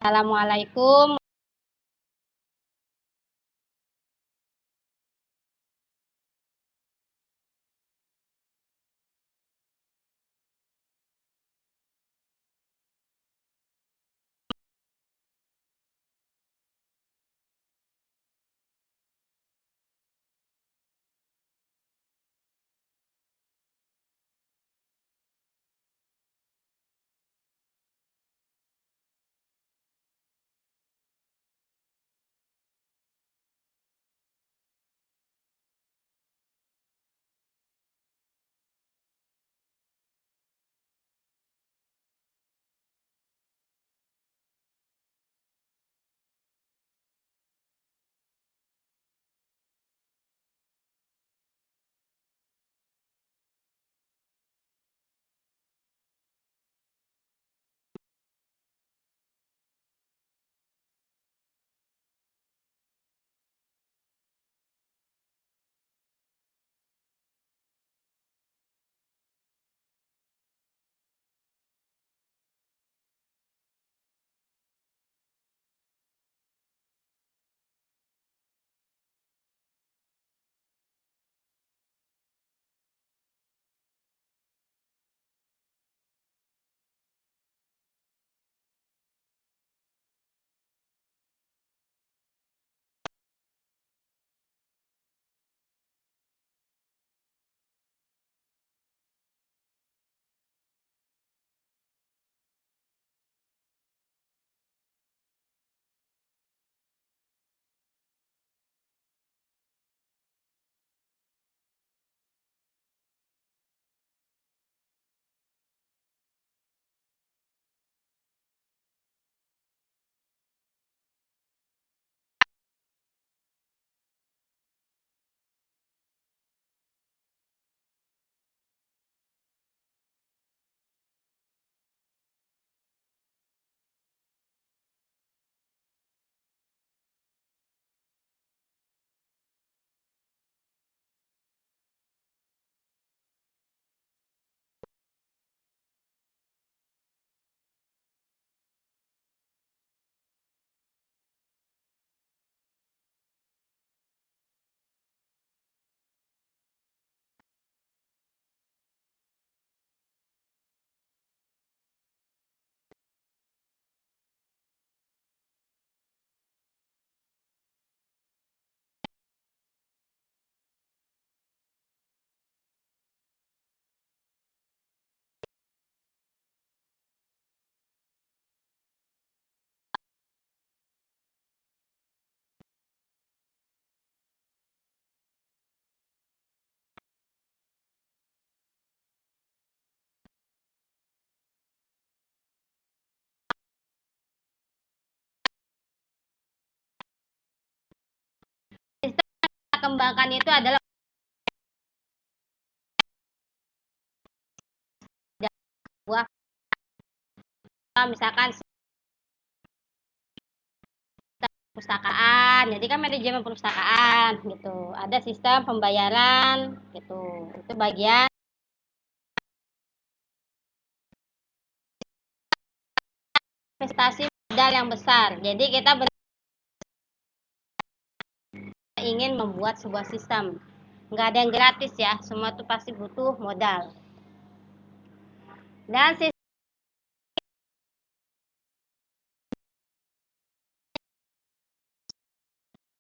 Assalamualaikum. Sistem yang kita kembangkan itu adalah sebuah, misalkan perpustakaan. Jadi kan manajemen perpustakaan gitu. Ada sistem pembayaran gitu. Itu bagian investasi modal yang besar. Jadi kita ingin membuat sebuah sistem. Nggak ada yang gratis ya. Semua itu pasti butuh modal. Dan sistem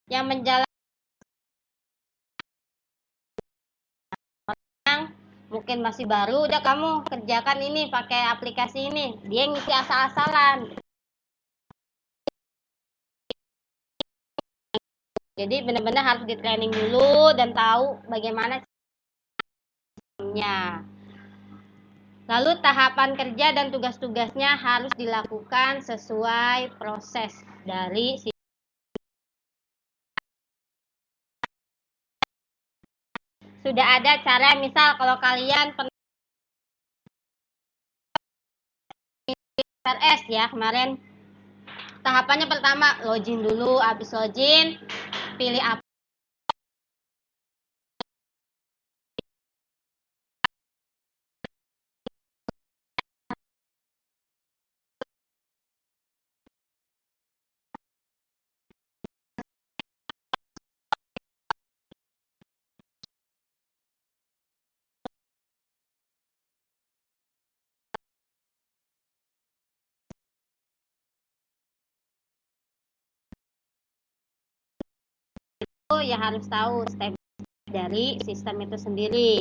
yang menjalankan mungkin masih baru, udah kamu kerjakan ini pakai aplikasi ini, dia ngisi asal-asalan. Jadi benar-benar harus di training dulu dan tahu bagaimana sistemnya. Lalu tahapan kerja dan tugas-tugasnya harus dilakukan sesuai proses dari sudah ada cara. Misal kalau kalian pernah RS ya kemarin, tahapannya pertama login dulu, habis login pilih apa ya harus tahu step dari sistem itu sendiri.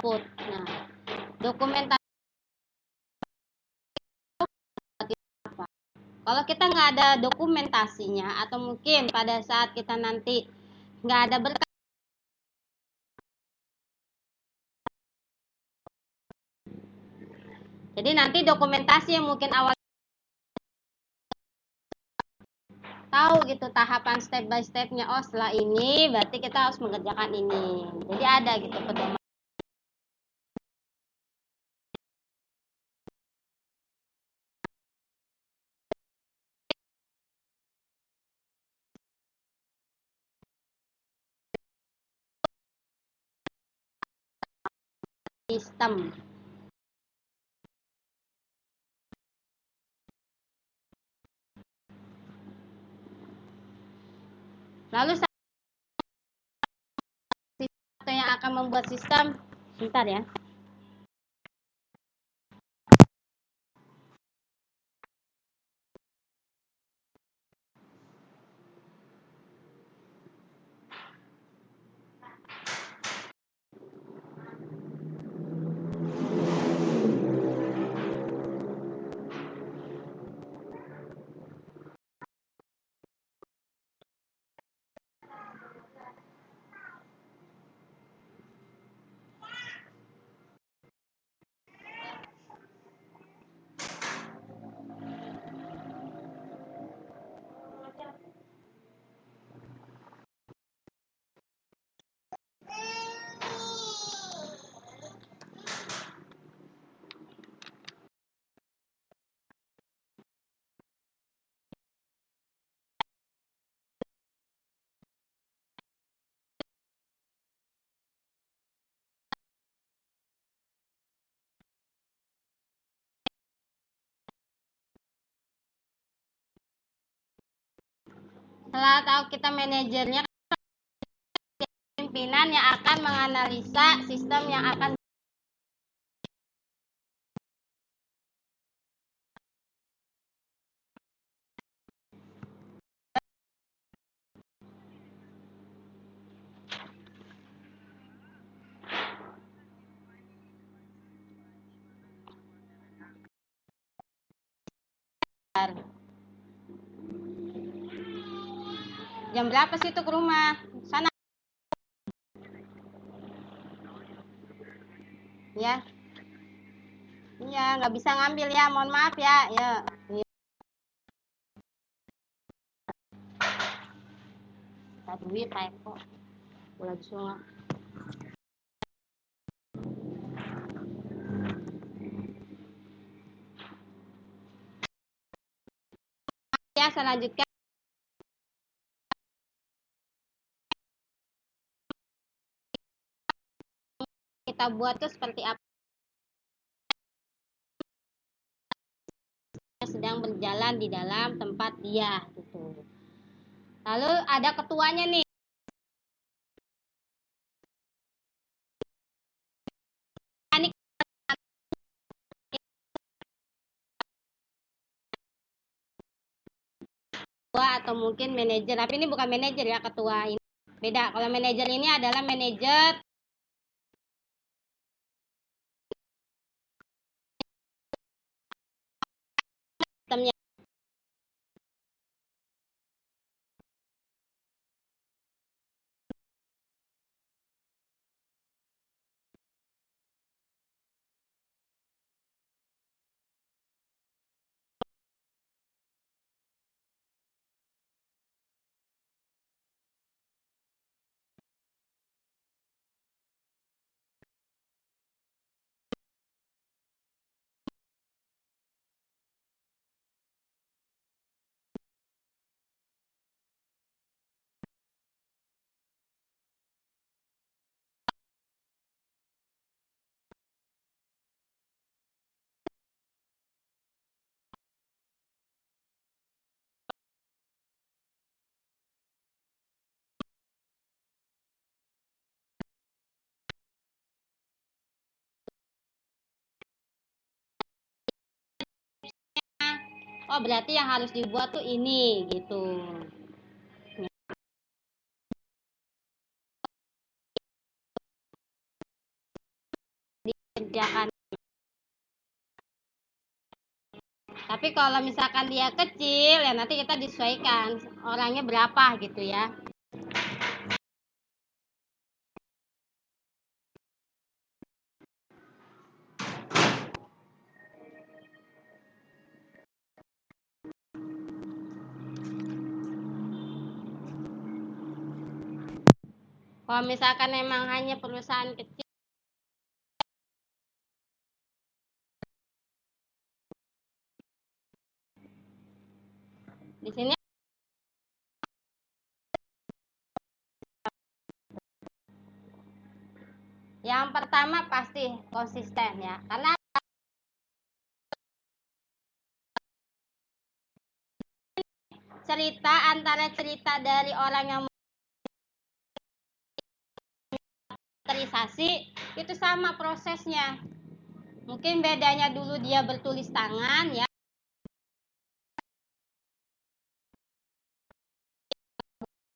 Nah, dokumentasi apa? Kalau kita nggak ada dokumentasinya, atau mungkin pada saat kita nanti nggak ada berkas, jadi nanti dokumentasi yang mungkin awal tahu gitu tahapan step by stepnya. Oh, setelah ini berarti kita harus mengerjakan ini. Jadi ada gitu pedoman sistem. Lalu satu yang akan membuat sistem, bentar ya. Setelah tahu kita manajernya, pimpinan yang akan menganalisa sistem yang akan jam berapa sih itu ke rumah sana ya. Iya, nggak bisa ngambil ya, mohon maaf ya. Ya, ya. Duit kok boleh semua ya. Selanjutnya kita buat tuh seperti apa sedang berjalan di dalam tempat dia gitu. Lalu ada ketuanya nih. Ketua atau mungkin manajer, tapi ini bukan manajer ya, ketua ini beda. Kalau manajer ini adalah manajer sistemnya. Oh, berarti yang harus dibuat tuh ini gitu. Dikerjakan. Tapi kalau misalkan dia kecil ya nanti kita disesuaikan orangnya berapa gitu ya. Kalau misalkan memang hanya perusahaan kecil, di sini yang pertama pasti konsisten ya, karena antara cerita dari orang yang karakterisasi itu sama prosesnya. Mungkin bedanya dulu dia bertulis tangan ya,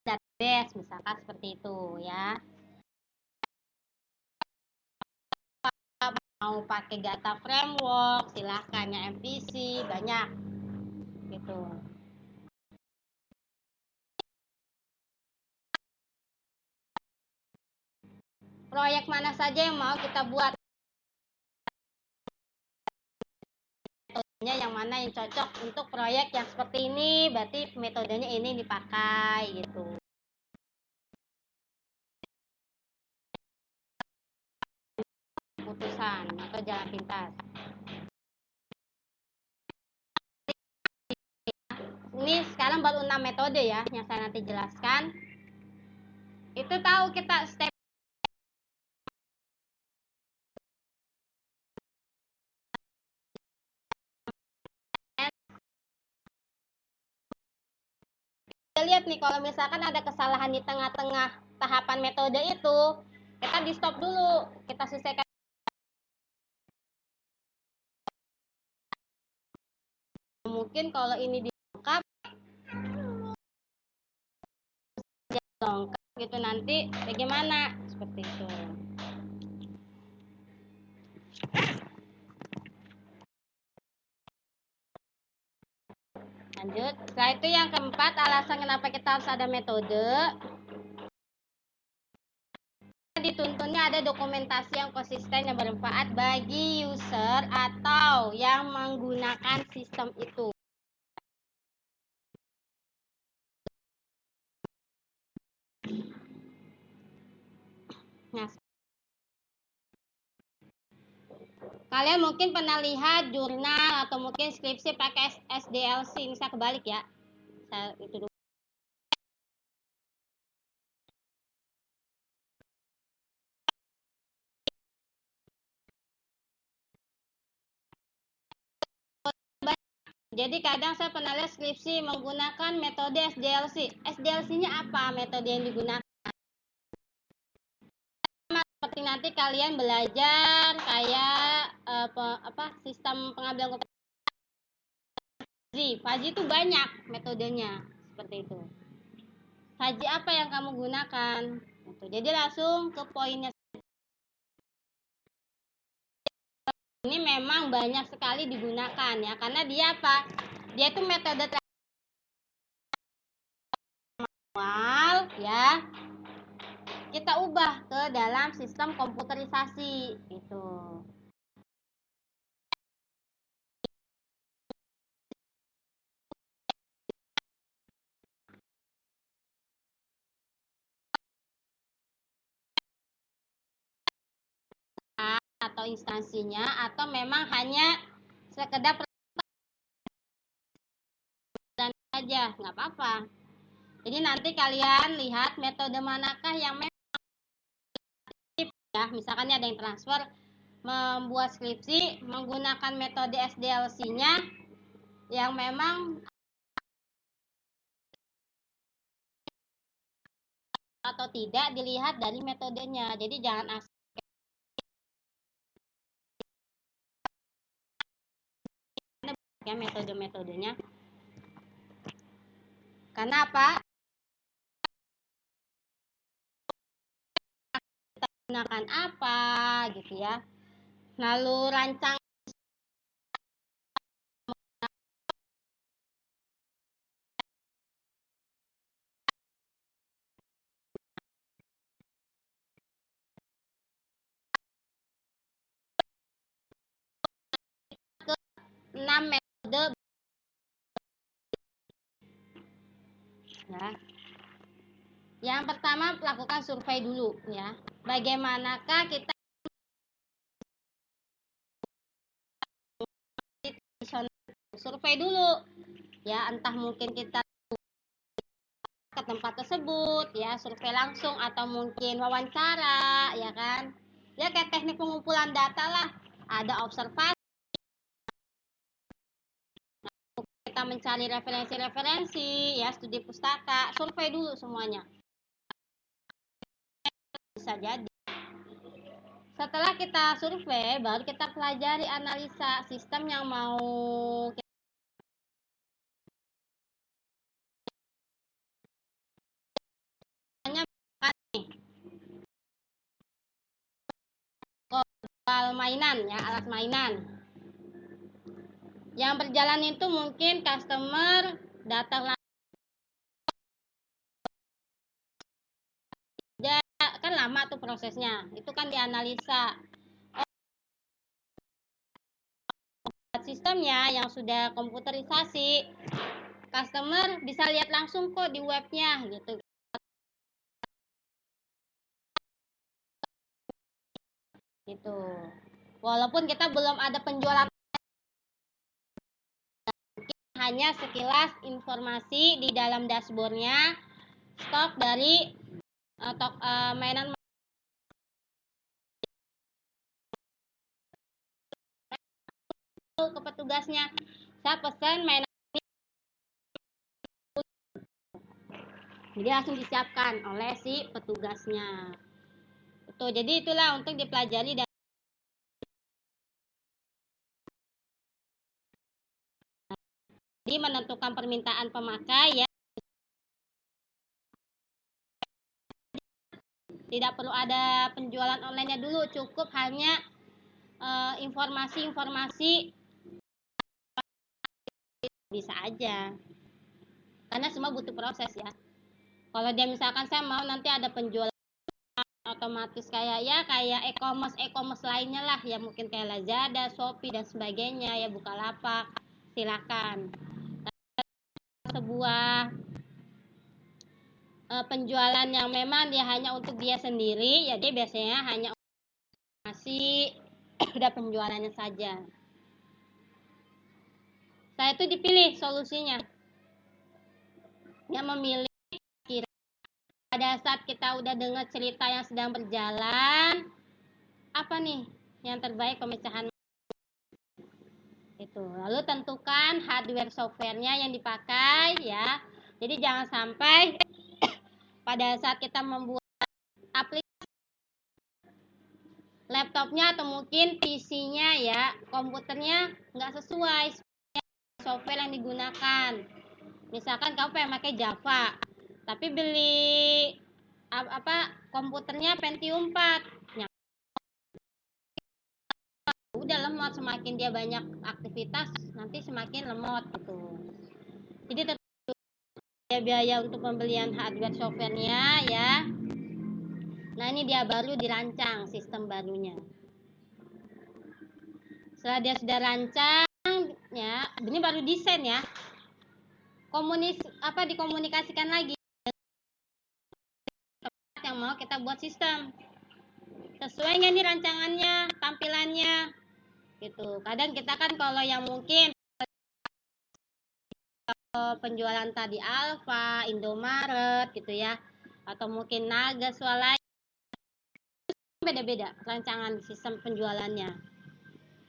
database misalkan seperti itu ya. Mau pakai data framework silahkan ya, MVC banyak gitu. Proyek mana saja yang mau kita buat, metodenya yang mana yang cocok untuk proyek yang seperti ini, berarti metodenya ini dipakai gitu. Keputusan atau jalan pintas. Ini sekarang baru 6 metode ya yang saya nanti jelaskan. Itu tahu kita step kita lihat nih, kalau misalkan ada kesalahan di tengah-tengah tahapan metode itu, kita di stop dulu, kita selesaikan. Mungkin kalau ini dilengkap gitu, nanti bagaimana seperti itu. Lanjut, setelah itu yang keempat, alasan kenapa kita harus ada metode. Dituntunnya ada dokumentasi yang konsisten yang bermanfaat bagi user atau yang menggunakan sistem itu. Nah, kalian mungkin pernah lihat jurnal atau mungkin skripsi pakai SDLC, ini saya kebalik ya. Saya itu dulu. Jadi kadang saya pernah lihat skripsi menggunakan metode SDLC. SDLC-nya apa metode yang digunakan? Seperti nanti kalian belajar kayak sistem pengambilan keputusan. Fuzzy itu banyak metodenya seperti itu. Fuzzy apa yang kamu gunakan? Jadi langsung ke poinnya. Ini memang banyak sekali digunakan ya, karena dia apa? Dia itu metode manual ya. Kita ubah ke dalam sistem komputerisasi gitu. Atau instansinya, atau memang hanya sekedar dan saja, nggak apa-apa. Jadi nanti kalian lihat metode manakah yang memang ya, misalkan ada yang transfer membuat skripsi menggunakan metode SDLC-nya yang memang atau tidak dilihat dari metodenya. Jadi jangan asal ya metode-metodenya. Karena apa? Kita gunakan apa gitu ya. Lalu rancang ke 6 metode ya. Yang pertama, lakukan survei dulu ya. Bagaimanakah kita survei dulu ya, entah mungkin kita ke tempat tersebut ya, survei langsung atau mungkin wawancara ya kan. Ya kayak teknik pengumpulan data lah, ada observasi, kita mencari referensi-referensi ya, studi pustaka, survei dulu semuanya. Bisa jadi setelah kita survei, baru kita pelajari analisa sistem yang mau kita mainan ya, alat mainan yang berjalan itu mungkin customer datang kan lama tuh prosesnya, itu kan dianalisa. Sistemnya yang sudah komputerisasi, customer bisa lihat langsung kok di webnya gitu. Gitu. Walaupun kita belum ada penjualan, hanya sekilas informasi di dalam dashboardnya stok dari mainan ke petugasnya, saya pesan mainan ini, jadi langsung disiapkan oleh si petugasnya. Betul, jadi itulah untuk dipelajari dan jadi menentukan permintaan pemakai ya, tidak perlu ada penjualan online-nya dulu, cukup hanya informasi-informasi bisa aja, karena semua butuh proses ya. Kalau dia misalkan saya mau nanti ada penjualan otomatis kayak e-commerce lainnya lah ya, mungkin kayak Lazada, Shopee dan sebagainya ya, Bukalapak, silakan. Sebuah penjualan yang memang dia hanya untuk dia sendiri ya, dia biasanya hanya masih ada penjualannya saja. Saya itu dipilih solusinya yang memilih kira pada saat kita udah dengar cerita yang sedang berjalan, apa nih yang terbaik pemecahan. Itu. Lalu tentukan hardware softwarenya yang dipakai ya. Jadi jangan sampai pada saat kita membuat aplikasi laptopnya atau mungkin PC-nya ya, komputernya nggak sesuai software yang digunakan. Misalkan kamu pengen pakai Java, tapi beli komputernya Pentium 4. Udah lemot, semakin dia banyak aktivitas nanti semakin lemot gitu. Jadi biaya untuk pembelian hardware softwarenya ya. Nah ini dia baru dirancang sistem barunya. Setelah dia sudah rancang ya, ini baru desain ya. Dikomunikasikan lagi yang mau kita buat sistem. Sesuai nggak nih rancangannya, tampilannya gitu. Kadang kita kan kalau yang mungkin penjualan tadi Alfa, Indomaret gitu ya, atau mungkin Naga Swalaya, beda-beda rancangan sistem penjualannya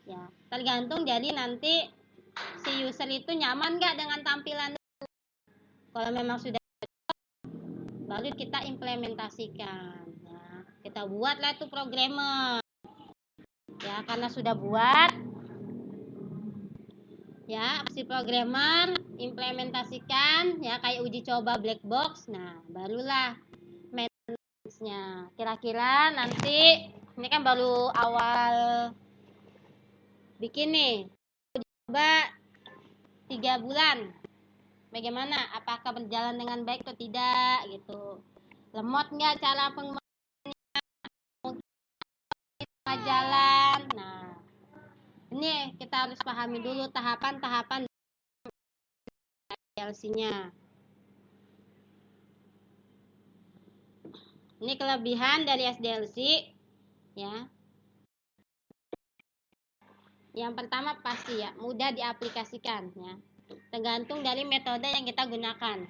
ya, tergantung. Jadi nanti si user itu nyaman nggak dengan tampilan. Kalau memang sudah, baru kita implementasikan ya. Kita buatlah itu programmer ya, karena sudah buat ya, si programmer implementasikan ya, kayak uji coba black box. Nah barulah maintenance-nya. Kira-kira nanti ini kan baru awal bikin nih, coba 3 bulan, bagaimana, apakah berjalan dengan baik atau tidak gitu, lemot nggak cara jalan. Nah ini kita harus pahami dulu tahapan-tahapan SDLC-nya. Ini kelebihan dari SDLC ya. Yang pertama pasti ya, mudah diaplikasikan ya, tergantung dari metode yang kita gunakan.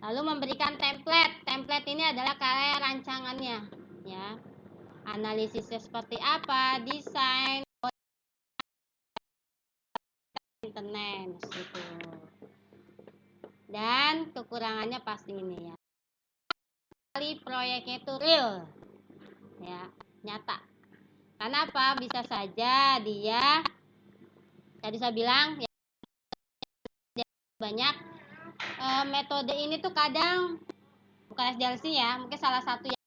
Lalu memberikan template. Template ini adalah kayak rancangannya ya, analisisnya seperti apa, desain, maintenance gitu. Dan kekurangannya pasti ini ya, kali proyeknya itu real ya, nyata. Kenapa? Bisa saja dia tadi saya bilang ya, banyak metode ini tuh kadang bukan SDLC ya, mungkin salah satu yang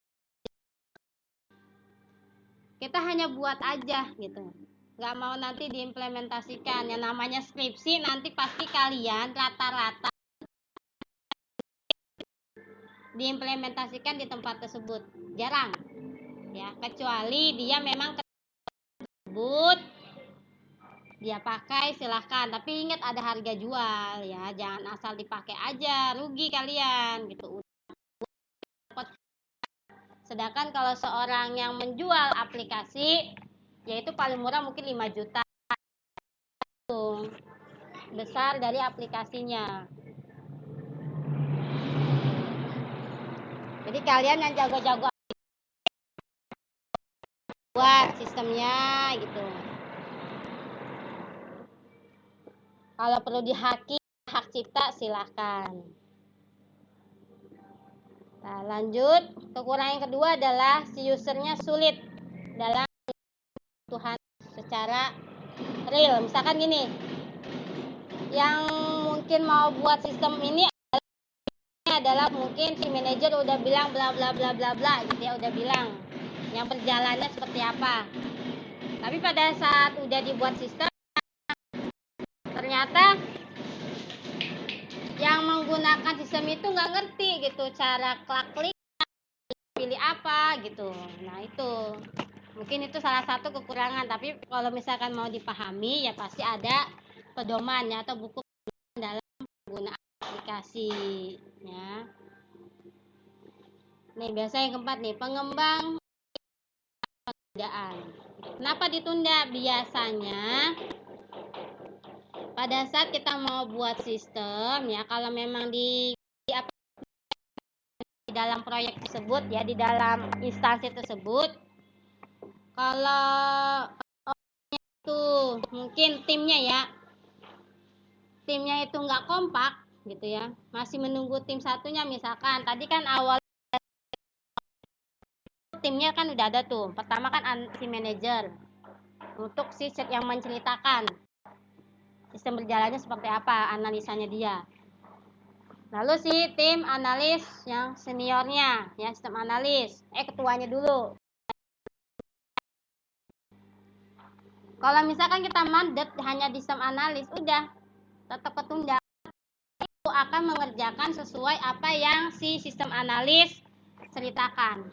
kita hanya buat aja gitu, nggak mau nanti diimplementasikan. Yang namanya skripsi nanti pasti kalian rata-rata diimplementasikan di tempat tersebut jarang ya, kecuali dia memang tersebut dia pakai, silahkan, tapi ingat ada harga jual ya, jangan asal dipakai aja, rugi kalian gitu. Sedangkan kalau seorang yang menjual aplikasi, yaitu paling murah mungkin 5 juta besar dari aplikasinya. Jadi kalian yang jago-jago buat sistemnya gitu. Kalau perlu dihaki hak cipta silahkan. Nah lanjut, kekurangan yang kedua adalah si usernya sulit dalam kebutuhan secara real. Misalkan gini, yang mungkin mau buat sistem ini adalah mungkin si manajer udah bilang bla bla bla bla bla gitu ya, udah bilang yang berjalannya seperti apa, tapi pada saat udah dibuat sistem ternyata yang menggunakan sistem itu nggak ngerti gitu cara klik pilih apa gitu. Nah itu mungkin itu salah satu kekurangan, tapi kalau misalkan mau dipahami ya pasti ada pedomannya atau buku dalam penggunaan aplikasi ya. Nih biasa yang keempat nih, pengembang penundaan. Kenapa ditunda? Biasanya pada saat kita mau buat sistem ya, kalau memang di dalam proyek tersebut ya, di dalam instansi tersebut, kalau itu mungkin timnya itu nggak kompak gitu ya, masih menunggu tim satunya. Misalkan tadi kan awal timnya kan udah ada tuh, pertama kan si manajer untuk si yang menceritakan sistem berjalannya seperti apa, analisanya dia. Lalu si tim analis yang seniornya ya, sistem analis, ketuanya dulu. Kalau misalkan kita mandat hanya di sistem analis, udah tetap ketunda, itu akan mengerjakan sesuai apa yang si sistem analis ceritakan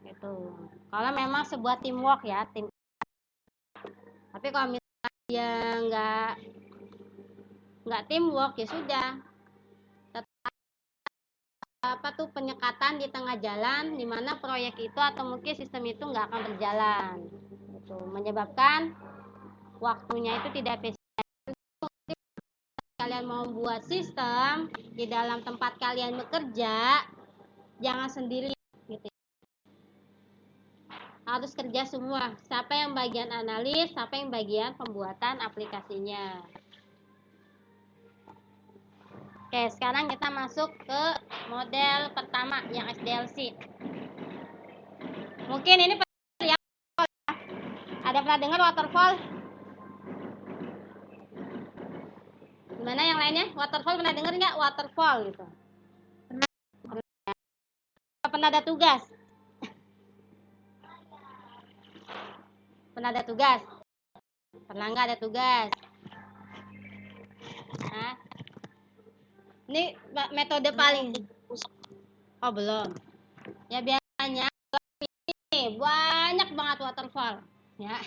gitu. Kalau memang sebuah teamwork ya, tim. Tapi kalau misalkan dia nggak teamwork, ya sudah, tetap apa tuh penyekatan di tengah jalan, di mana proyek itu atau mungkin sistem itu nggak akan berjalan gitu, menyebabkan waktunya itu tidak efisien. Kalian mau buat sistem di dalam tempat kalian bekerja, jangan sendiri gitu, harus kerja semua, siapa yang bagian analis, siapa yang bagian pembuatan aplikasinya. Oke, sekarang kita masuk ke model pertama yang SDLC. Mungkin ini ya, ada pernah dengar waterfall? Gimana yang lainnya? Waterfall pernah dengar nggak? Waterfall gitu. Pernah ada tugas? Pernah ada tugas? Pernah nggak ada tugas? Hah? Ini metode paling. Oh belum. Ya biasanya ini banyak banget waterfall. Ya.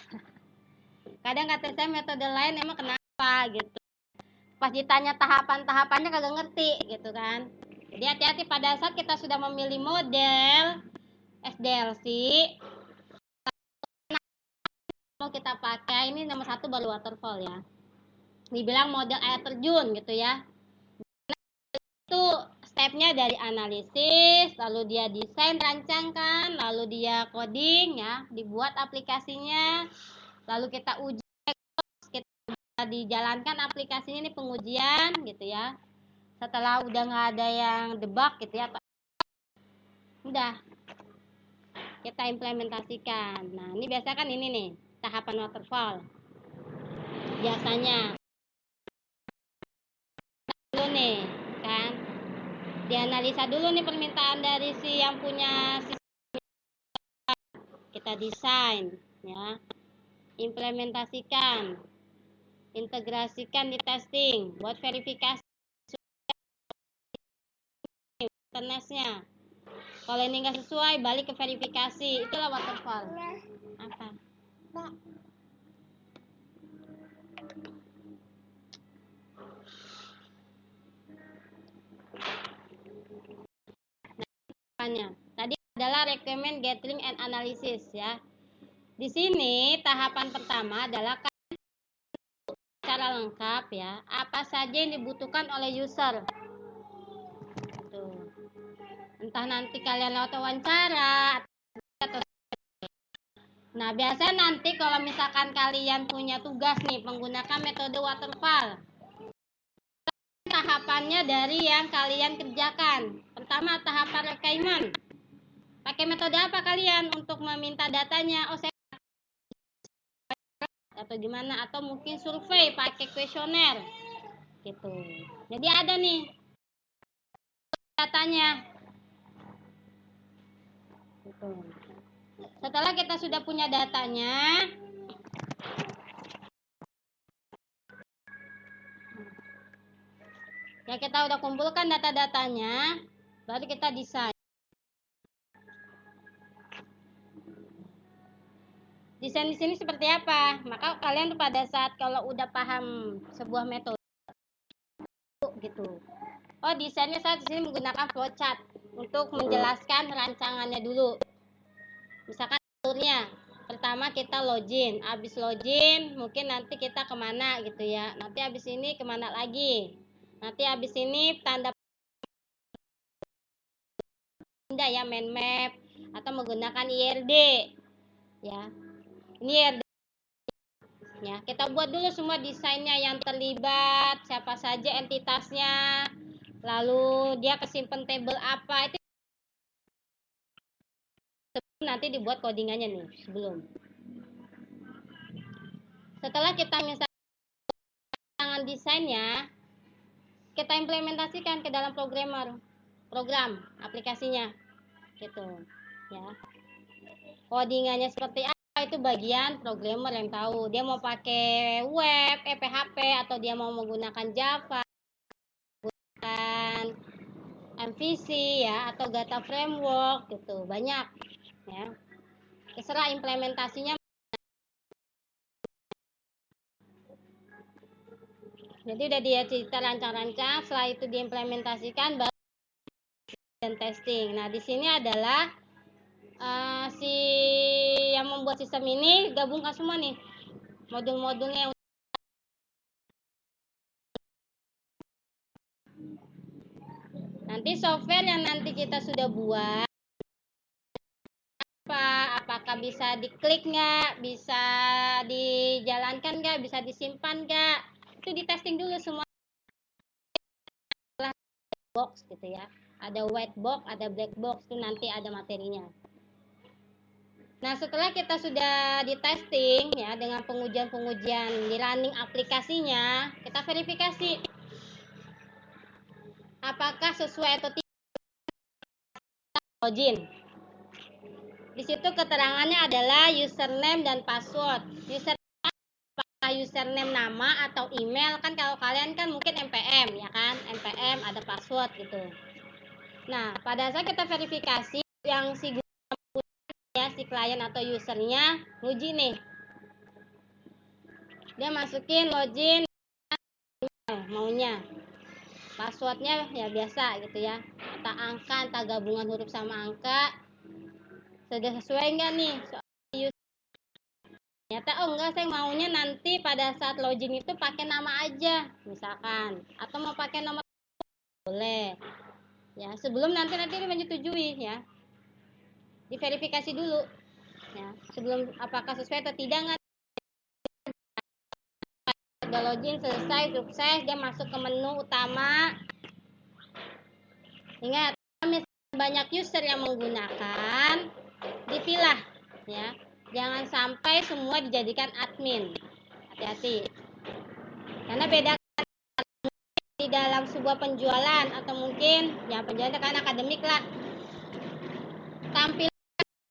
Kadang kata saya metode lain emang kenapa gitu. Pas ditanya tahapan-tahapannya kagak ngerti gitu kan. Jadi hati-hati pada saat kita sudah memilih model SDLC, mau kita pakai ini nomor 1 baru waterfall ya. Dibilang model air terjun gitu ya. Itu stepnya dari analisis, lalu dia desain, rancangkan, lalu dia coding ya, dibuat aplikasinya, lalu kita uji, kita dijalankan aplikasinya, ini pengujian gitu ya. Setelah udah nggak ada yang debug gitu ya, udah kita implementasikan. Nah ini biasa kan ini nih tahapan waterfall biasanya dulu nih kan, dianalisa dulu nih permintaan dari si yang punya sistem, kita desain ya, implementasikan, integrasikan di testing, buat verifikasi internetnya. Kalau ini nggak sesuai, balik ke verifikasi. Itulah waterfall. Apa? Tadi adalah recommend, gathering, and analysis ya. Di sini tahapan pertama adalah secara lengkap ya, apa saja yang dibutuhkan oleh user. Tuh. Entah nanti kalian lewat wawancara atau nah, biasa nanti kalau misalkan kalian punya tugas nih menggunakan metode waterfall, tahapannya dari yang kalian kerjakan. Pertama, tahapan requirement. Pakai metode apa kalian untuk meminta datanya? Oh, saya atau gimana, atau mungkin survei pakai kuesioner gitu. Jadi ada nih datanya gitu. Setelah kita sudah punya datanya, ya kita udah kumpulkan data-datanya, baru kita desain. Desain di sini seperti apa? Maka kalian pada saat kalau udah paham sebuah metode gitu. Oh, desainnya saya di sini menggunakan flowchart untuk menjelaskan rancangannya dulu. Misalkan alurnya, pertama kita login, habis login mungkin nanti kita kemana gitu ya. Nanti habis ini kemana lagi? Nanti habis ini tanda ya, main map atau menggunakan IRD ya. Ini IRD Ya, kita buat dulu semua desainnya yang terlibat, siapa saja entitasnya, lalu dia kesimpan table apa, itu nanti dibuat codingannya nih sebelum. Setelah kita misalkan desainnya, kita implementasikan ke dalam program aplikasinya gitu ya. Codingannya seperti apa itu bagian programmer yang tahu. Dia mau pakai web, PHP, atau dia mau menggunakan Java, menggunakan MVC ya, atau data framework gitu, banyak ya. Terserah implementasinya. Jadi udah dia cerita rancang-rancang, setelah itu diimplementasikan baru dan testing. Nah, di sini adalah si yang membuat sistem ini gabungkan semua nih modul-modulnya. Nanti software yang nanti kita sudah buat apakah bisa diklik nggak, bisa dijalankan nggak, bisa disimpan nggak, itu di testing dulu semua. Box gitu ya, ada white box, ada black box, itu nanti ada materinya. Nah, setelah kita sudah di testing ya dengan pengujian-pengujian di running aplikasinya, kita verifikasi apakah sesuai atau tidak login. Di situ keterangannya adalah username dan password. Username nama atau email, kan kalau kalian kan mungkin npm ya kan, npm ada password gitu. Nah, pada saat kita verifikasi yang si ya, si klien atau usernya nguji nih, dia masukin login maunya, passwordnya ya biasa gitu ya, entah angka, entah gabungan huruf sama angka, sudah sesuai nggak nih ternyata enggak, saya maunya nanti pada saat login itu pakai nama aja misalkan, atau mau pakai nomor boleh ya, sebelum nanti menyetujui ya, diverifikasi dulu ya sebelum apakah sesuai atau tidak. Nggak udah login selesai sukses, dia masuk ke menu utama. Ingat, misalnya banyak user yang menggunakan, dipilah ya, jangan sampai semua dijadikan admin, hati-hati karena beda di dalam sebuah penjualan atau mungkin ya penjualan kan akademik lah, tampilan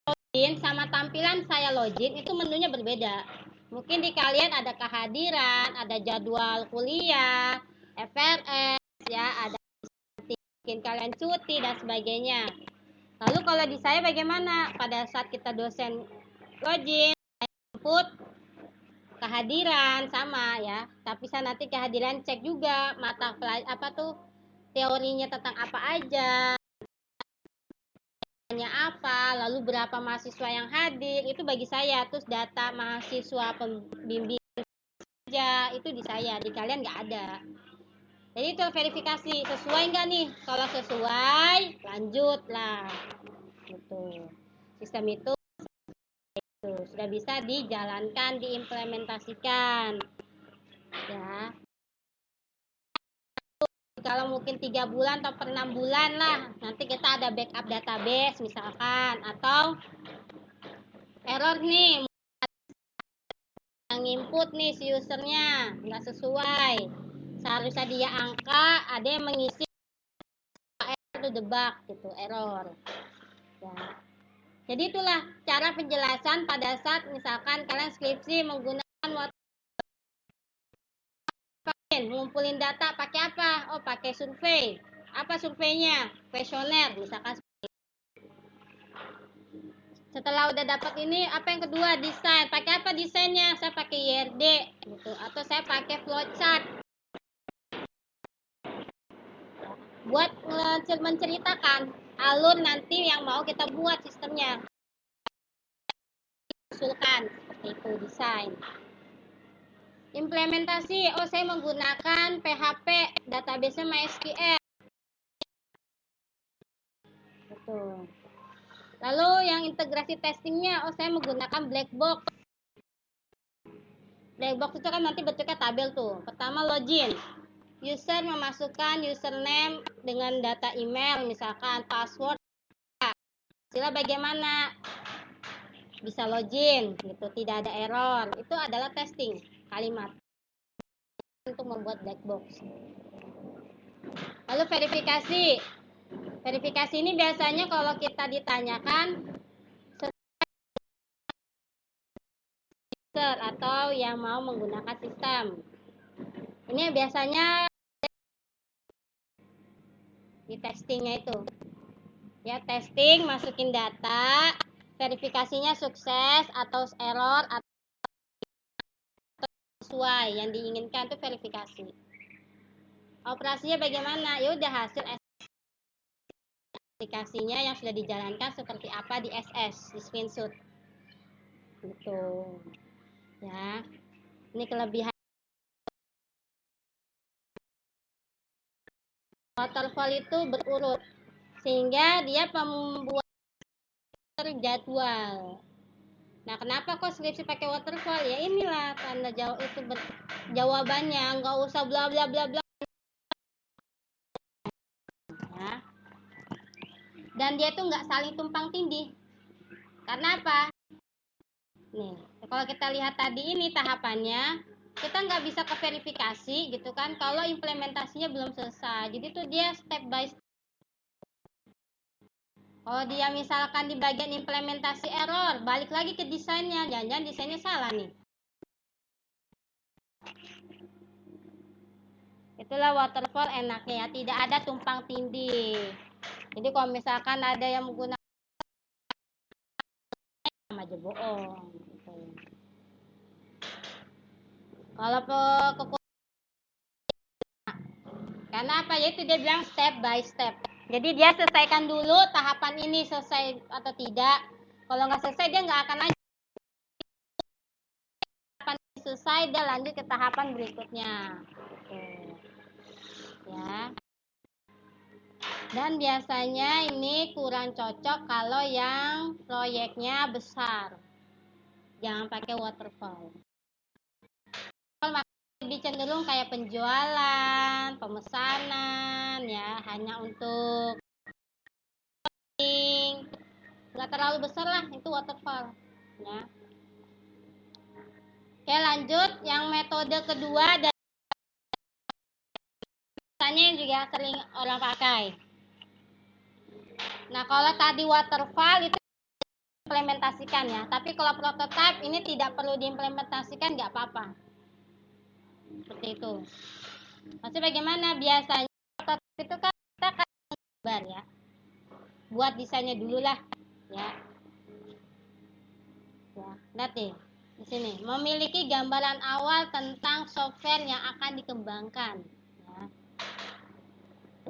login sama tampilan saya login itu menunya berbeda. Mungkin di kalian ada kehadiran, ada jadwal kuliah, FRS ya, ada mungkin kalian cuti dan sebagainya. Lalu kalau di saya bagaimana? Pada saat kita dosen login, input kehadiran sama ya, tapi saya nanti kehadiran cek juga mata apa tuh teorinya tentang apa aja, apa, lalu berapa mahasiswa yang hadir, itu bagi saya. Terus data mahasiswa pembimbing aja itu di saya, di kalian nggak ada. Jadi itu verifikasi sesuai nggak nih, kalau sesuai lanjut lah gitu. Sistem itu sudah bisa dijalankan, diimplementasikan ya. Kalau mungkin 3 bulan atau per 6 bulan lah, nanti kita ada backup database misalkan, atau error nih yang input nih si usernya nggak sesuai, seharusnya dia angka, ada yang mengisi error debug gitu, error ya. Jadi itulah cara penjelasan pada saat misalkan kalian skripsi menggunakan ngumpulin data pakai apa, oh pakai survei, apa surveinya, kuesioner misalkan. Setelah udah dapat ini, apa yang kedua, desain, pakai apa desainnya, saya pakai IRD gitu, atau saya pakai flowchart buat menceritakan alur nanti yang mau kita buat sistemnya, usulkan seperti itu desain. Implementasi, oh saya menggunakan PHP, database MySQL gitu. Lalu yang integrasi testingnya, oh saya menggunakan black box Black box itu kan nanti bentuknya tabel tuh. Pertama login. User memasukkan username dengan data email, misalkan password. Sila bagaimana bisa login gitu, tidak ada error. Itu adalah testing kalimat untuk membuat black box. Lalu verifikasi. Verifikasi ini biasanya kalau kita ditanyakan user atau yang mau menggunakan sistem. Ini biasanya di testingnya itu. Ya, testing, masukin data, verifikasinya sukses atau error atau sesuai yang diinginkan itu verifikasi. Operasinya bagaimana? Ya udah hasil aplikasinya yang sudah dijalankan seperti apa di SS, di screenshot. Gitu. Ya. Ini kelebihan waterfall itu berurut sehingga dia pembuat terjadwal. Nah, kenapa kok skripsi pakai waterfall? Ya inilah tanda jawab itu jawabannya, nggak usah bla bla bla bla. Ya. Dan dia tuh nggak saling tumpang tindih. Karena apa? Nih, kalau kita lihat tadi ini tahapannya, kita nggak bisa ke verifikasi gitu kan kalau implementasinya belum selesai. Jadi tuh dia step by step. Kalau dia misalkan di bagian implementasi error, balik lagi ke desainnya. Jangan-jangan desainnya salah nih. Itulah waterfall enaknya ya, tidak ada tumpang tindih. Jadi kalau misalkan ada yang menggunakan sama aja bohong gitu. Kalau karena apa ya, itu dia bilang step by step. Jadi dia selesaikan dulu tahapan ini selesai atau tidak. Kalau nggak selesai dia nggak akan lanjut. Tahapan ini selesai dia lanjut ke tahapan berikutnya. Oke. Ya. Dan biasanya ini kurang cocok kalau yang proyeknya besar. Jangan pakai waterfall. Lebih cenderung kayak penjualan, pemesanan ya, hanya untuk nggak terlalu besar lah itu waterfall ya. Oke, lanjut yang metode kedua dan biasanya yang juga sering orang pakai. Nah, kalau tadi waterfall itu implementasikan ya, tapi kalau prototype ini tidak perlu diimplementasikan, nggak apa-apa. Seperti itu. Maksudnya bagaimana? Biasanya prototype itu kan kita akan gambar ya, buat desainnya dulu lah ya. Ya, lihat nih di sini, memiliki gambaran awal tentang software yang akan dikembangkan. Ya.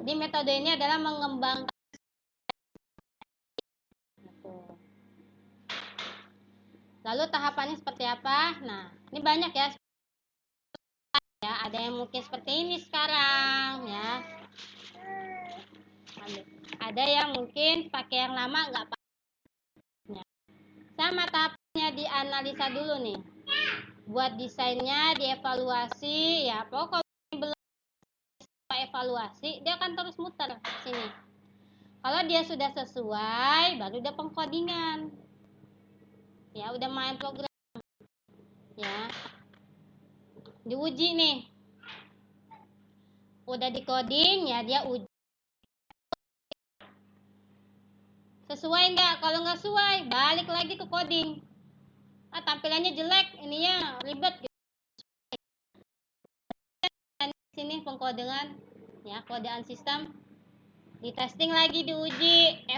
Jadi metode ini adalah mengembangkan. Lalu tahapannya seperti apa? Nah, ini banyak ya. Ya, ada yang mungkin seperti ini sekarang ya. Ada yang mungkin pakai yang lama nggak pakai. Ya. Sama tahapnya dianalisa dulu nih. Buat desainnya dievaluasi ya. Pokoknya belum evaluasi dia akan terus muter sini. Kalau dia sudah sesuai, baru dia pengkodingan. Ya, udah main program. Ya. Diuji nih. Udah di coding ya, dia uji. Sesuai enggak? Kalau nggak sesuai, balik lagi ke coding. Tampilannya jelek, ininya ribet. Sini pengkodean ya, kodean sistem. Di testing lagi, diuji.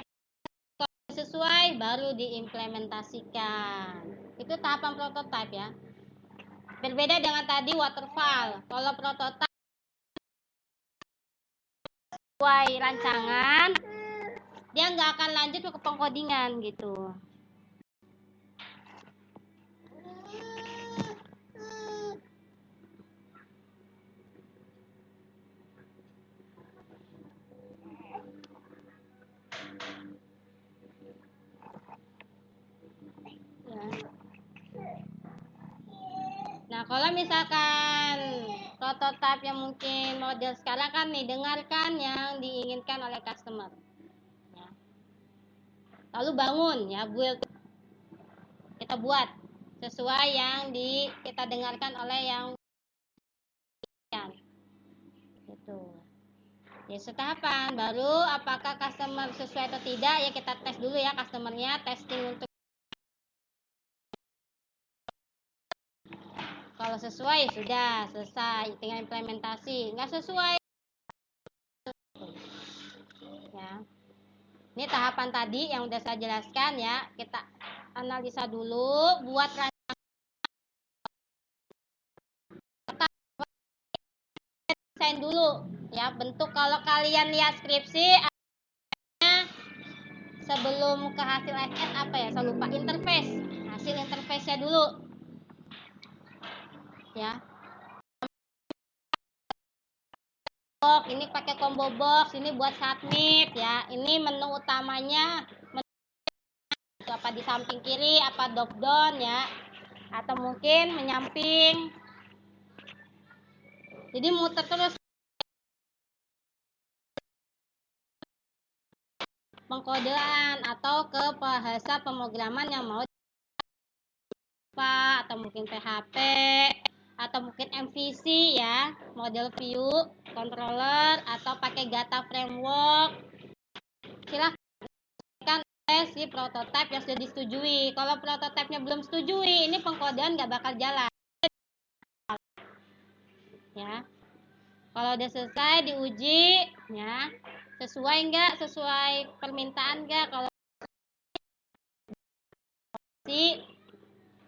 Kalau sesuai baru diimplementasikan. Itu tahapan prototype ya. Berbeda dengan tadi waterfall. Kalau prototype sesuai rancangan, dia nggak akan lanjut ke pengkodingan gitu. Nah, kalau misalkan prototipe yang mungkin model sekarang kan nih, dengarkan yang diinginkan oleh customer. Ya. Lalu bangun ya, build. Kita buat sesuai yang kita dengarkan oleh yang gitu. Ya, setahapan baru apakah customer sesuai atau tidak ya kita tes dulu ya customernya, testing untuk kalau sesuai sudah selesai tinggal implementasi, nggak sesuai ya. Ini tahapan tadi yang udah saya jelaskan ya, kita analisa dulu, buat desain dulu ya bentuk. Kalau kalian lihat skripsi sebelum ke hasil SS apa ya, saya lupa, interface, hasil interface-nya dulu ya. Ini pakai combo box, ini buat submit ya. Ini menu utamanya apa di samping kiri, apa drop down ya, atau mungkin menyamping. Jadi muter terus pengkodean atau ke bahasa pemrograman yang mau atau mungkin PHP atau mungkin MVC ya, model view controller, atau pakai data framework. Silahkan si prototipe yang sudah disetujui. Kalau prototipenya belum setujui, ini pengkodean nggak bakal jalan ya. Kalau udah selesai diuji ya, sesuai nggak, sesuai permintaan nggak, kalau si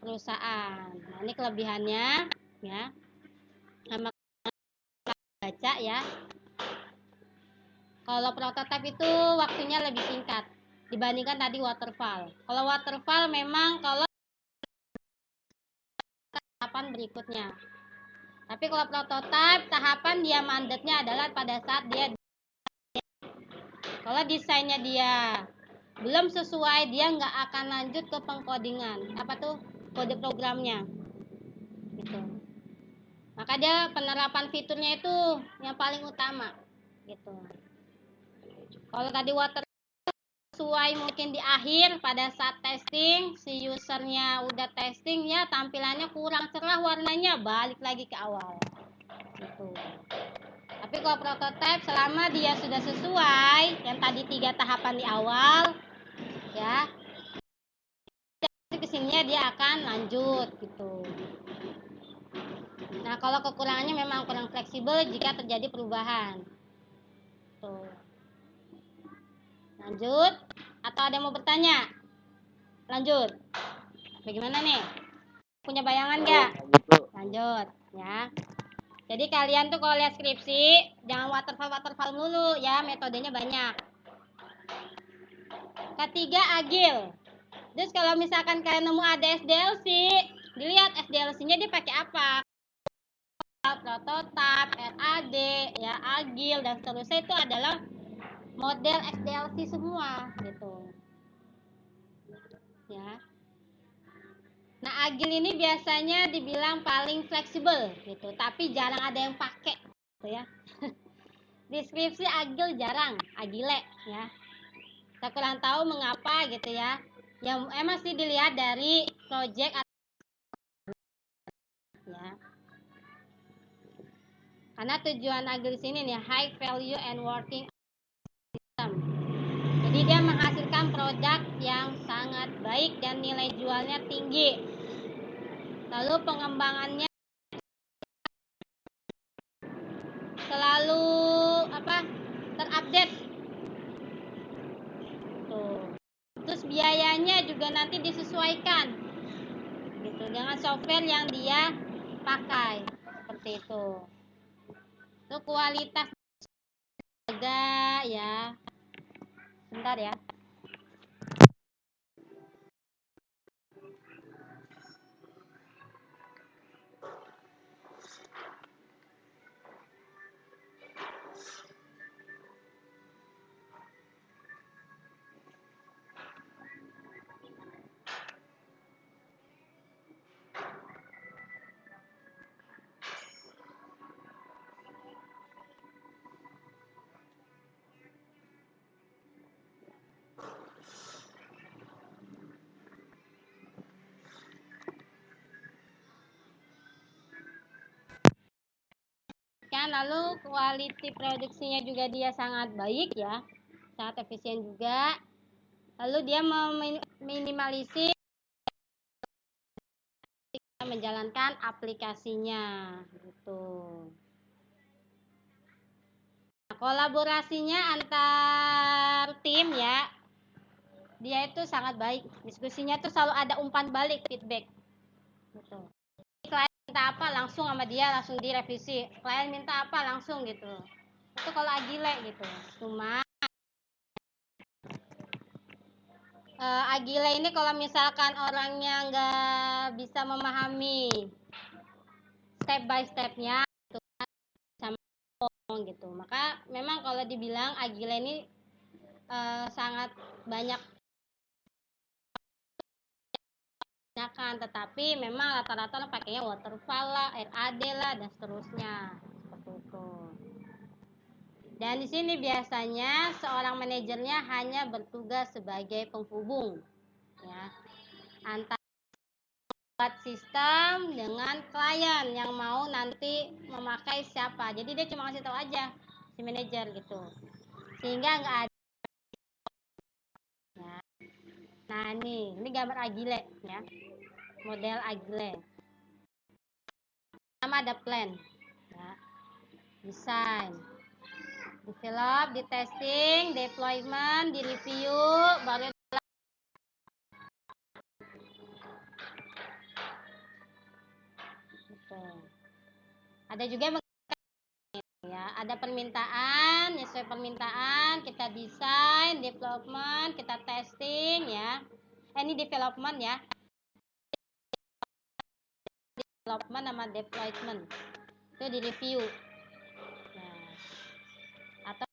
perusahaan. Nah, ini kelebihannya ya, sama baca ya. Kalau prototipe itu waktunya lebih singkat dibandingkan tadi waterfall. Kalau waterfall memang kalau tahapan berikutnya. Tapi kalau prototipe, tahapan dia mandatnya adalah pada saat dia, kalau desainnya dia belum sesuai, dia nggak akan lanjut ke pengkodingan. Apa tuh kode programnya? Gitu. Maka dia penerapan fiturnya itu yang paling utama. Gitu. Kalau tadi water sesuai mungkin di akhir pada saat testing, si usernya udah testing ya tampilannya kurang cerah warnanya, balik lagi ke awal gitu. Tapi kalau prototipe selama dia sudah sesuai yang tadi 3 tahapan di awal ya, kesininya dia akan lanjut gitu. Nah, kalau kekurangannya memang kurang fleksibel jika terjadi perubahan tuh. Lanjut atau ada yang mau bertanya? Lanjut. Bagaimana nih? Punya bayangan nggak? Lanjut ya. Jadi kalian tuh kalau lihat skripsi jangan waterfall mulu ya, metodenya banyak. Ketiga, agil. Terus kalau misalkan kalian nemu ada SDLC, dilihat SDLC-nya dia pakai apa? Prototype, RAD, ya agil dan seterusnya, itu adalah model SDLC semua gitu. Ya. Nah, agil ini biasanya dibilang paling fleksibel gitu, tapi jarang ada yang pakai gitu ya. Deskripsi agil jarang, agile ya. Saya kurang tahu mengapa gitu ya. Yang emang sih dilihat dari project ya. Karena tujuan agil di sini nih high value and working system. Jadi dia menghasilkan produk yang sangat baik dan nilai jualnya tinggi. Lalu pengembangannya selalu terupdate. Tuh. Terus biayanya juga nanti disesuaikan gitu dengan software yang dia pakai seperti itu. Itu kualitas juga ya. Bentar ya. kan. Lalu quality produksinya juga dia sangat baik ya, sangat efisien juga. Lalu dia meminimalisir menjalankan aplikasinya gitu. Nah, kolaborasinya antar tim ya, dia itu sangat baik. Diskusinya tuh selalu ada umpan balik, feedback gitu. Klien minta apa langsung sama dia langsung direvisi, klien minta apa langsung gitu. Itu kalau Agile gitu. Cuma Agile ini kalau misalkan orangnya nggak bisa memahami step by stepnya gitu, sama gitu, maka memang kalau dibilang Agile ini sangat banyak kan, tetapi memang rata-rata pakainya waterfall lah, RAD lah, dan seterusnya seperti itu. Dan di sini biasanya seorang manajernya hanya bertugas sebagai penghubung ya, antara buat sistem dengan klien yang mau nanti memakai siapa. Jadi dia cuma kasih tahu aja si manajer gitu, sehingga nggak ada ya. Nah ini gambar Agile ya, model Agile. Sama ada plan ya, desain, develop, di testing, deployment, di review, baru gitu. Ada juga ya, ada permintaan, sesuai permintaan kita desain, development, kita testing ya. Ini development ya, development sama deployment itu di review. Nah, atau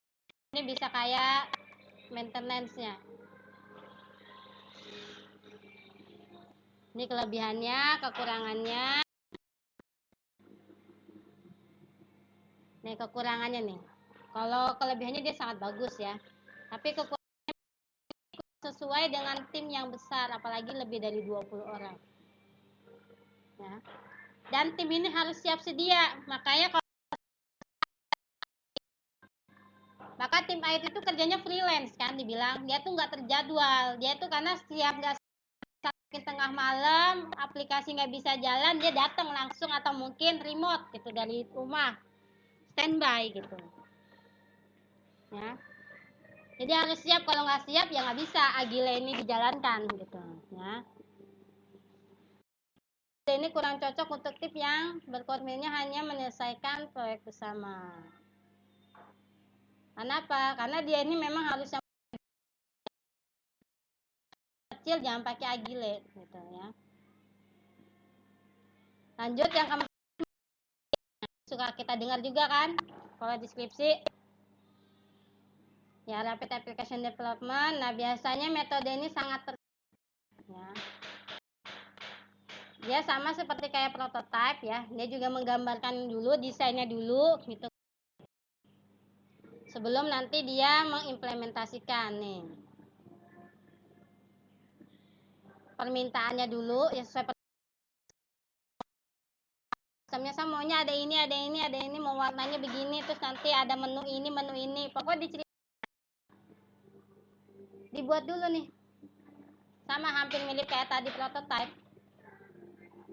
ini bisa kayak maintenance-nya. Ini kelebihannya, kekurangannya. Nih kekurangannya nih. Kalau kelebihannya dia sangat bagus ya. Tapi kekurangannya sesuai dengan tim yang besar, apalagi lebih dari 20 orang. Ya. Dan tim ini harus siap sedia. Makanya maka tim IT itu kerjanya freelance kan, dibilang dia tuh nggak terjadwal. Dia tuh karena setiap nggak tengah malam aplikasi nggak bisa jalan, dia datang langsung atau mungkin remote gitu dari rumah, standby gitu ya. Jadi harus siap, kalau nggak siap ya nggak bisa Agile ini dijalankan gitu ya. Ini kurang cocok untuk tim yang berkomitmennya hanya menyelesaikan proyek bersama. Kenapa? Karena dia ini memang harus yang kecil, jangan pakai Agile gitu ya. Lanjut yang keempat, suka kita dengar juga kan kalau deskripsi ya, rapid application development. Nah biasanya metode ini sangat ya. Dia sama seperti kayak prototype ya, dia juga menggambarkan dulu, desainnya dulu gitu sebelum nanti dia mengimplementasikan. Nih permintaannya dulu ya, sesuai sistemnya, saya maunya ada ini, ada ini, ada ini, mau warnanya begini, terus nanti ada menu ini, pokoknya dibuat dulu nih, sama hampir mirip kayak tadi prototype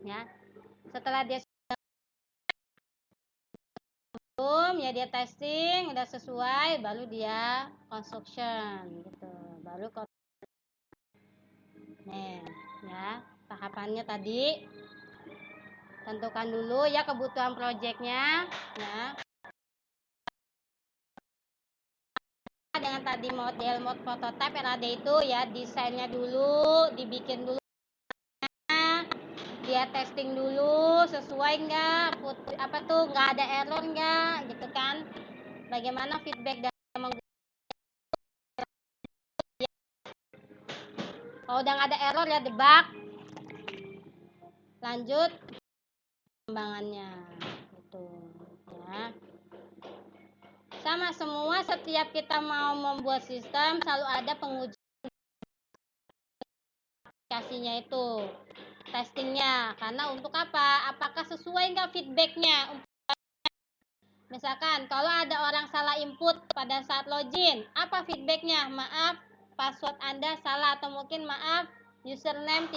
ya. Setelah dia ya dia testing udah sesuai, baru dia construction gitu, baru nih ya. Tahapannya tadi tentukan dulu ya kebutuhan projectnya ya, dengan tadi model prototype RAD itu ya, desainnya dulu dibikin dulu, dia testing dulu sesuai nggak, apa tuh nggak ada error nggak gitu kan, bagaimana feedback dari kalau udah nggak ada error ya debug, lanjut pengembangannya gitu ya. Sama semua, setiap kita mau membuat sistem selalu ada pengujian aplikasinya itu, testingnya, karena untuk apa, apakah sesuai nggak feedbacknya. Misalkan kalau ada orang salah input pada saat login, apa feedbacknya? Maaf, password Anda salah, atau mungkin maaf, username.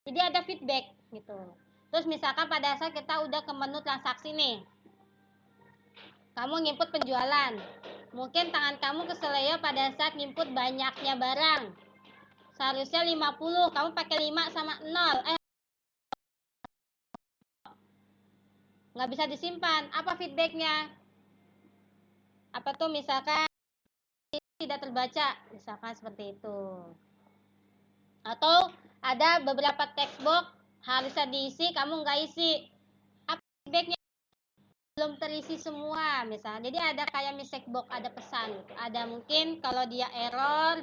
Jadi ada feedback gitu. Terus misalkan pada saat kita udah ke menu transaksi nih, kamu nginput penjualan, mungkin tangan kamu keseleo pada saat nginput banyaknya barang. Seharusnya 50, kamu pakai 5 sama 0. Nggak bisa disimpan. Apa feedbacknya? Apa tuh, misalkan tidak terbaca, misalkan seperti itu. Atau ada beberapa text box harusnya diisi, kamu nggak isi. Apa feedbacknya? Belum terisi semua, misalnya. Jadi ada kayak mistake box, ada pesan. Ada mungkin kalau dia error,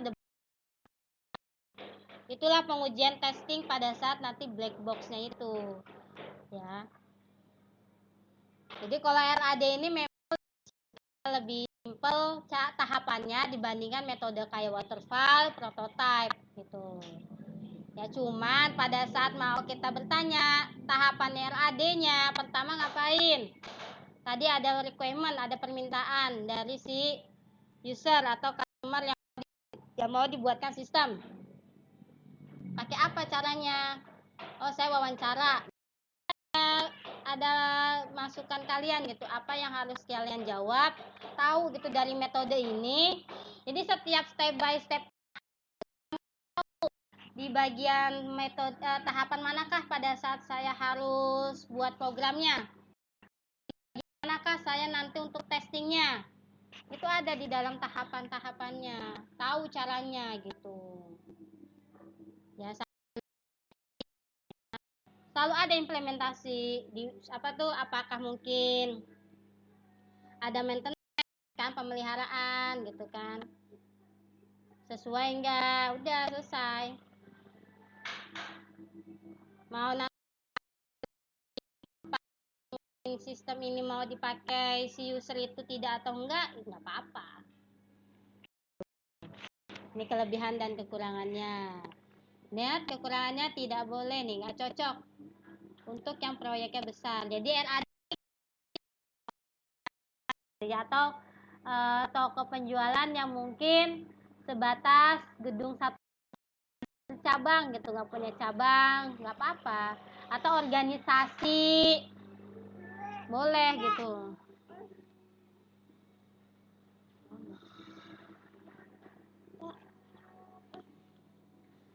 itulah pengujian testing pada saat nanti black box-nya itu, ya. Jadi kalau RAD ini memang lebih simple tahapannya dibandingkan metode kayak waterfall, prototype gitu. Ya cuman pada saat mau kita bertanya tahapan RAD-nya, pertama ngapain? Tadi ada requirement, ada permintaan dari si user atau customer yang mau dibuatkan sistem. Pakai apa caranya? Oh, saya wawancara. Ada masukan kalian gitu, apa yang harus kalian jawab, tahu gitu dari metode ini. Jadi setiap step by step di bagian metode tahapan manakah pada saat saya harus buat programnya, manakah saya nanti untuk testingnya, itu ada di dalam tahapan-tahapannya, tahu caranya gitu ya. Selalu ada implementasi di apa tuh, apakah mungkin ada maintenance kan, pemeliharaan gitu kan, sesuai enggak, udah selesai. Mau nanti sistem ini mau dipakai si user itu tidak atau enggak apa-apa. Ini kelebihan dan kekurangannya. Lihat kekurangannya, tidak boleh nih, nggak cocok untuk yang proyeknya besar. Jadi RAD atau toko penjualan yang mungkin sebatas gedung satu cabang gitu, nggak punya cabang, nggak apa-apa. Atau organisasi boleh gitu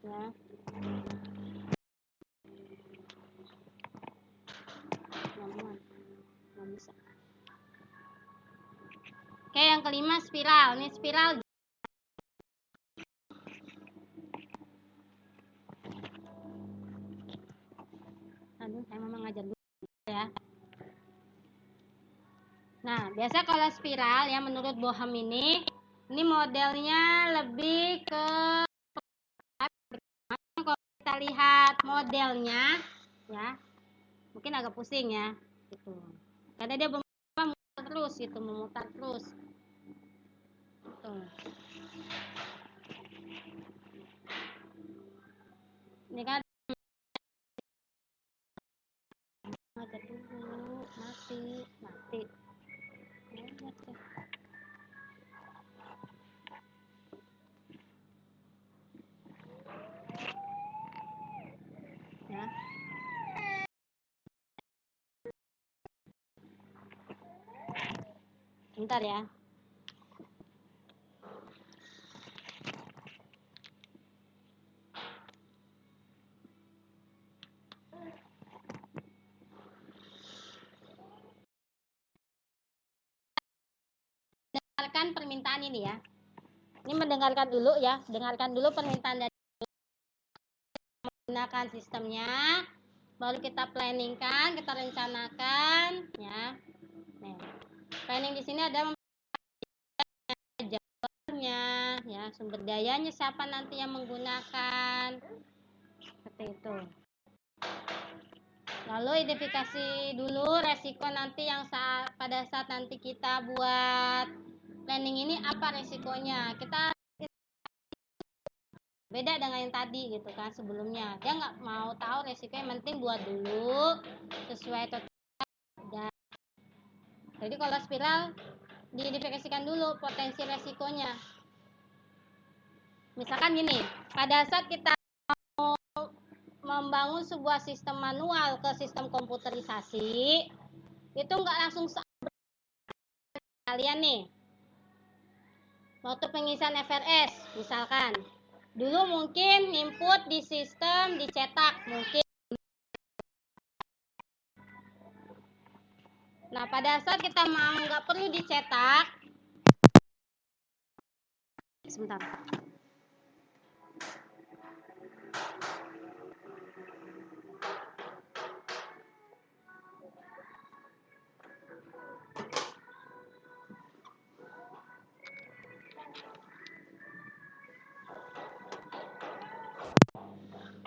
ya. Nggak bisa. Oke, yang kelima spiral. Ini spiral. Aduh, saya memang ngajar dulu ya. Nah, biasa kalau spiral ya menurut Boham ini modelnya lebih ke, kalau kita lihat modelnya ya, mungkin agak pusing ya gitu. Karena dia memutar terus gitu, memutar terus. Tuh. Ini kan ngajar dulu, mati. Ya. Bentar ya. Dengarkan permintaan ini ya. Ini mendengarkan dulu ya, dengarkan dulu permintaan dari menggunakan sistemnya, baru kita planningkan, kita rencanakan ya. Nih, planning di sini ada jawabannya ya, sumber dayanya siapa nanti yang menggunakan, seperti itu. Lalu identifikasi dulu resiko nanti yang pada saat nanti kita buat planning ini, apa resikonya. Kita beda dengan yang tadi gitu kan, sebelumnya dia nggak mau tahu resiko, yang penting buat dulu sesuai total dan Jadi kalau spiral didefinisikan dulu potensi resikonya. Misalkan gini, pada saat kita mau membangun sebuah sistem manual ke sistem komputerisasi, itu nggak langsung kalian nih. Waktu pengisian FRS, misalkan, dulu mungkin input di sistem dicetak, mungkin. Nah, pada saat kita mau nggak perlu dicetak, sebentar.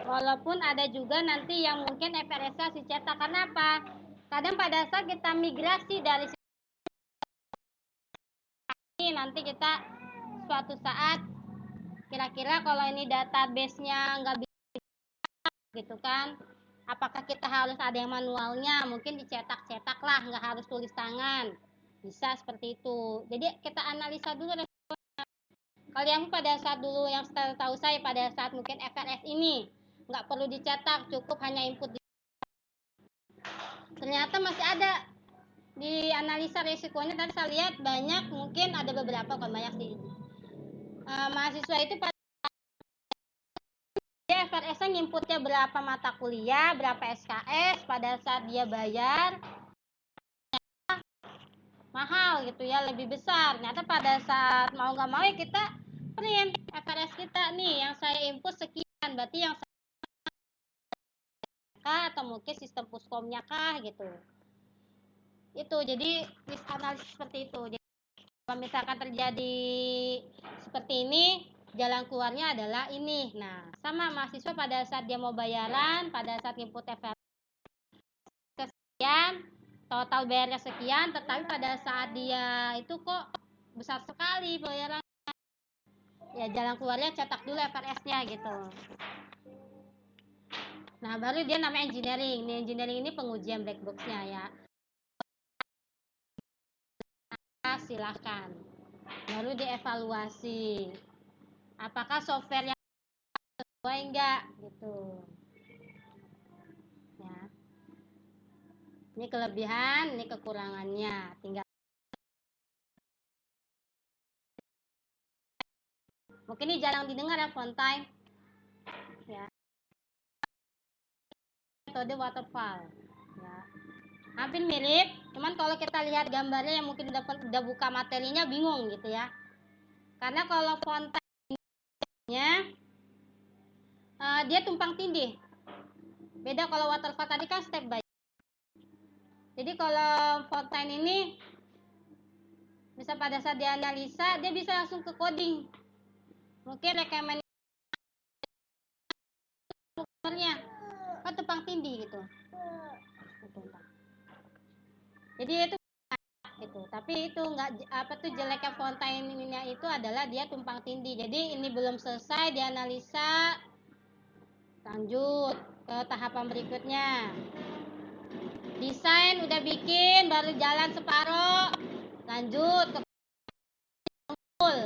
Walaupun ada juga nanti yang mungkin FRS-nya dicetak. Karena apa? Kadang pada saat kita migrasi dari ini, nanti kita suatu saat kira-kira kalau ini database-nya nggak bisa gitu kan, apakah kita harus ada yang manualnya, mungkin dicetak-cetak lah, nggak harus tulis tangan, bisa seperti itu. Jadi kita analisa dulu resikonya. Kalau yang pada saat dulu yang tahu saya pada saat mungkin FRS ini nggak perlu dicetak, cukup hanya input. Ternyata masih ada di analisa resikonya. Tadi saya lihat banyak, mungkin ada beberapa, bukan banyak sih, mahasiswa itu pada dia FRS-nya nginputnya berapa mata kuliah, berapa SKS, pada saat dia bayar mahal gitu ya, lebih besar. Ternyata pada saat mau nggak mau ya kita print FRS kita nih, yang saya input sekian, berarti yang saya kah, atau mungkin sistem puskomnya kah gitu. Itu jadi risk analysis seperti itu. Jadi kalau misalkan terjadi seperti ini, jalan keluarnya adalah ini. Nah, sama mahasiswa pada saat dia mau bayaran, pada saat input FRS sekian, total bayarnya sekian, tetapi pada saat dia itu kok besar sekali bayaran, ya jalan keluarnya cetak dulu FRS-nya gitu. Nah, baru dia namanya engineering. Nih, engineering ini pengujian black box-nya ya. Silahkan. Baru dievaluasi. Apakah software yang sesuai enggak gitu. Ya. Ini kelebihan, ini kekurangannya. Tinggal mungkin ini jarang didengar ya, Fontaine. Ya. Metode waterfall. Ya. Hampir mirip, cuman kalau kita lihat gambarnya yang mungkin udah buka materinya bingung gitu ya. Karena kalau Fontaine-nya dia tumpang tindih. Beda kalau waterfall tadi kan step by. Jadi kalau Fontaine ini bisa pada saat dianalisa dia bisa langsung ke coding. Mungkin rekomendasinya kan tumpang tindih gitu. Jadi itu gitu. Tapi itu enggak apa tuh jeleknya Fontaine-nya itu adalah dia tumpang tindih. Jadi ini belum selesai dianalisa, lanjut ke tahapan berikutnya. Desain udah bikin, baru jalan separoh, lanjut ke full,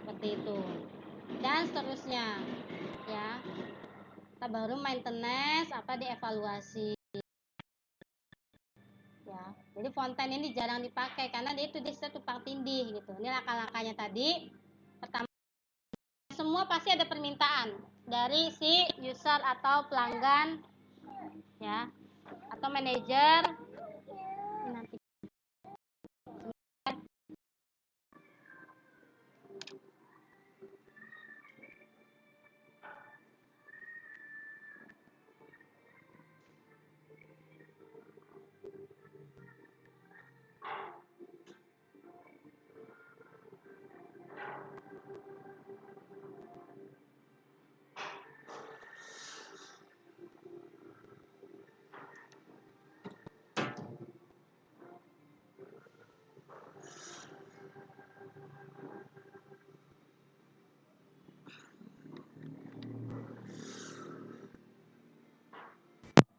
seperti itu, dan seterusnya ya. Kita baru maintenance, apa dievaluasi ya. Jadi Fontaine ini jarang dipakai karena dia tumpang tindih gitu. Ini langkah-langkahnya tadi. Pertama, semua pasti ada permintaan dari si user atau pelanggan ya, atau manajer. Nanti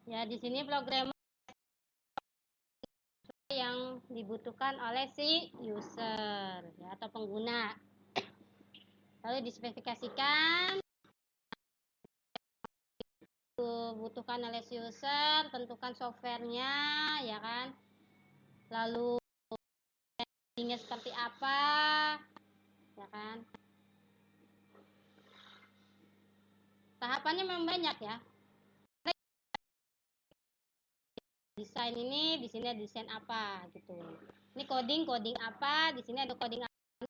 ya di sini programmer yang yang dibutuhkan oleh si user ya, atau pengguna. Lalu dispesifikasikan dibutuhkan oleh si user, tentukan softwarenya ya kan. Lalu ini seperti apa ya kan. Tahapannya memang banyak ya. Desain ini di sini ada desain apa gitu. Ini coding apa, di sini ada coding apa.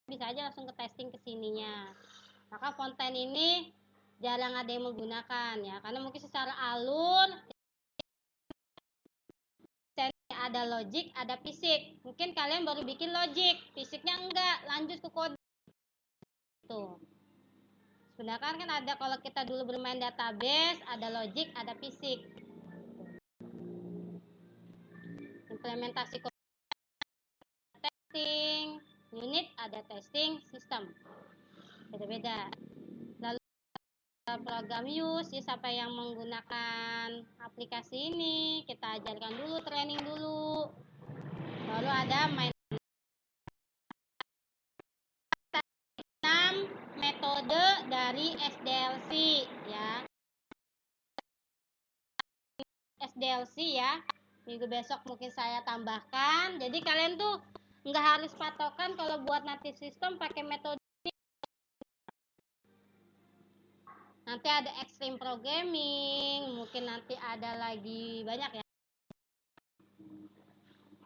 Bisa aja langsung ke testing ke sininya. Maka konten ini jarang ada yang menggunakan ya, karena mungkin secara alur ada logic, ada fisik. Mungkin kalian baru bikin logic, fisiknya enggak, lanjut ke kode. Tuh. Sedangkan kan ada kalau kita dulu bermain database, ada logic, ada fisik. Implementasi testing, unit ada testing, sistem. Beda-beda. Lalu program use, ya siapa yang menggunakan aplikasi ini, kita ajarkan dulu, training dulu. Lalu ada main metode dari SDLC ya. SDLC ya. Minggu besok mungkin saya tambahkan. Jadi kalian tuh nggak harus patokan kalau buat native system pakai metode ini. Nanti ada extreme programming, mungkin nanti ada lagi banyak ya.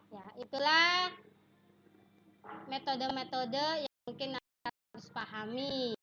Ya, itulah metode-metode yang mungkin harus pahami